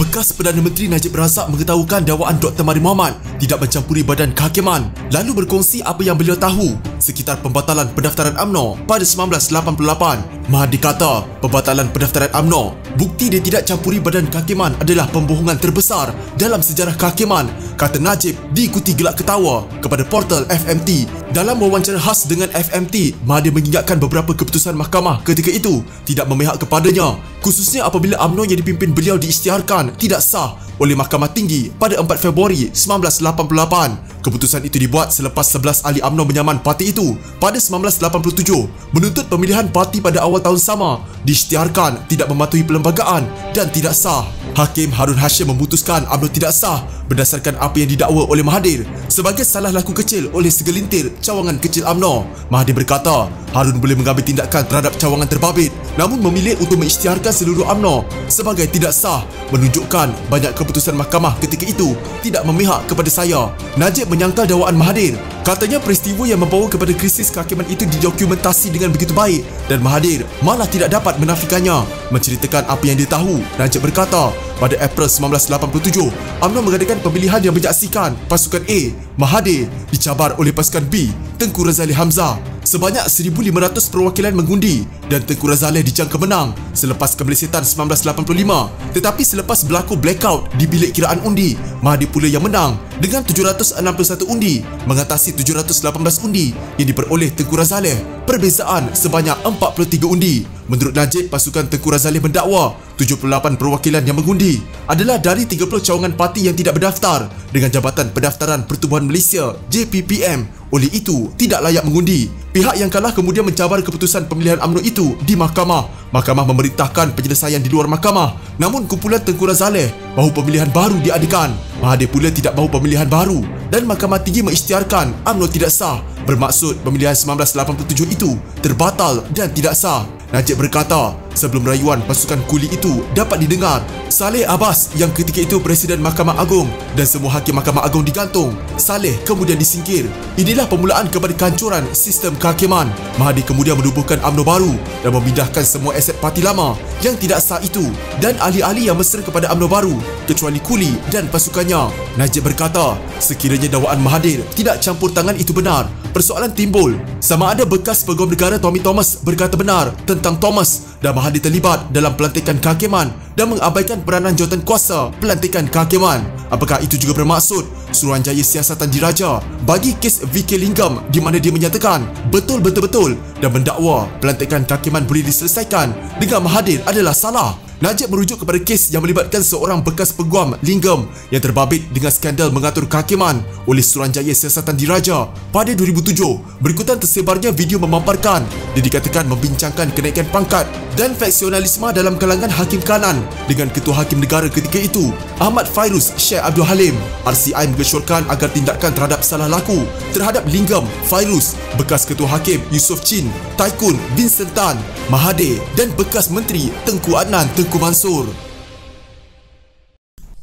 Bekas Perdana Menteri Najib Razak mengetahukan dakwaan Dr. Mahathir Mohamad tidak mencampuri badan kehakiman, lalu berkongsi apa yang beliau tahu sekitar pembatalan pendaftaran UMNO pada 1988. Mahathir kata pembatalan pendaftaran UMNO bukti dia tidak campuri badan kehakiman adalah pembohongan terbesar dalam sejarah kehakiman, kata Najib diikuti gelak ketawa kepada portal FMT. Dalam wawancara khas dengan FMT, Mahathir mengingatkan beberapa keputusan mahkamah ketika itu tidak memihak kepadanya, khususnya apabila UMNO yang dipimpin beliau diisytiharkan tidak sah oleh Mahkamah Tinggi pada 4 Februari 1988. Keputusan itu dibuat selepas 11 ahli UMNO menyaman parti itu pada 1987 menuntut pemilihan parti pada awal tahun sama diisytiharkan tidak mematuhi perlembagaan dan tidak sah. Hakim Harun Hashim memutuskan UMNO tidak sah berdasarkan apa yang didakwa oleh Mahathir sebagai salah laku kecil oleh segelintir cawangan kecil UMNO. Mahathir berkata Harun boleh mengambil tindakan terhadap cawangan terbabit, namun memilih untuk mengisytiharkan seluruh UMNO sebagai tidak sah menunjukkan banyak keputusan mahkamah ketika itu tidak memihak kepada saya. Najib menyangkal dakwaan Mahathir. Katanya peristiwa yang membawa kepada krisis kehakiman itu didokumentasi dengan begitu baik dan Mahathir malah tidak dapat menafikannya. Menceritakan apa yang dia tahu, Najib berkata pada April 1987, UMNO mengadakan pemilihan yang menyaksikan pasukan A, Mahathir, dicabar oleh pasukan B, Tengku Razali Hamzah. Sebanyak 1,500 perwakilan mengundi dan Tengku Razali dijangka menang selepas kemelesetan 1985. Tetapi selepas berlaku blackout di bilik kiraan undi, Mahathir pula yang menang dengan 761 undi mengatasi 718 undi yang diperoleh Tengku Razali. Perbezaan sebanyak 43 undi. Menurut Najib, pasukan Tengku Razali mendakwa 78 perwakilan yang mengundi adalah dari 30 cawangan parti yang tidak berdaftar dengan Jabatan Pendaftaran Pertubuhan Malaysia JPPM, oleh itu tidak layak mengundi. Pihak yang kalah kemudian mencabar keputusan pemilihan UMNO itu di mahkamah. Mahkamah memerintahkan penyelesaian di luar mahkamah, namun kumpulan Tengku Razali mahu pemilihan baru diadakan. Mahathir pula tidak mahu pemilihan baru dan Mahkamah Tinggi mengisytiharkan UMNO tidak sah, bermaksud pemilihan 1987 itu terbatal dan tidak sah. Najib berkata sebelum rayuan pasukan kuli itu dapat didengar, Saleh Abbas yang ketika itu Presiden Mahkamah Agung dan semua hakim Mahkamah Agung digantung. Saleh kemudian disingkir. Inilah permulaan kepada kehancuran sistem kehakiman. Mahathir kemudian menubuhkan UMNO baru dan memindahkan semua aset parti lama yang tidak sah itu dan ahli-ahli yang mesra kepada UMNO baru kecuali kuli dan pasukannya. Najib berkata sekiranya dakwaan Mahathir tidak campur tangan itu benar, persoalan timbul sama ada bekas Pegawai Negara Tommy Thomas berkata benar tentang Thomas dan Mahathir terlibat dalam pelantikan kehakiman dan mengabaikan peranan jawatan kuasa pelantikan kehakiman. Apakah itu juga bermaksud Suruhanjaya Siasatan Diraja bagi kes VK Lingam di mana dia menyatakan betul-betul dan mendakwa pelantikan kehakiman boleh diselesaikan dengan Mahathir adalah salah? Najib merujuk kepada kes yang melibatkan seorang bekas peguam Lingam yang terbabit dengan skandal mengatur kehakiman oleh Suruhanjaya Siasatan Diraja pada 2007. Berikutan tersebarnya video memamparkan dia dikatakan membincangkan kenaikan pangkat dan faksionalisme dalam kalangan hakim kanan dengan Ketua Hakim Negara ketika itu Ahmad Fairuz Sheikh Abdul Halim. RCI mengesyorkan agar tindakan terhadap salah laku terhadap Lingam, Fairuz, bekas Ketua Hakim Yusof Chin, Taikun Vincent Tan, Mahathir dan bekas Menteri Tengku Adnan Tengku Mansur.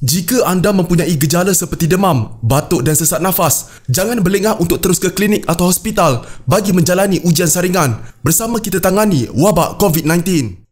Jika anda mempunyai gejala seperti demam, batuk dan sesak nafas, jangan berlengah untuk terus ke klinik atau hospital bagi menjalani ujian saringan. Bersama kita tangani wabak COVID-19.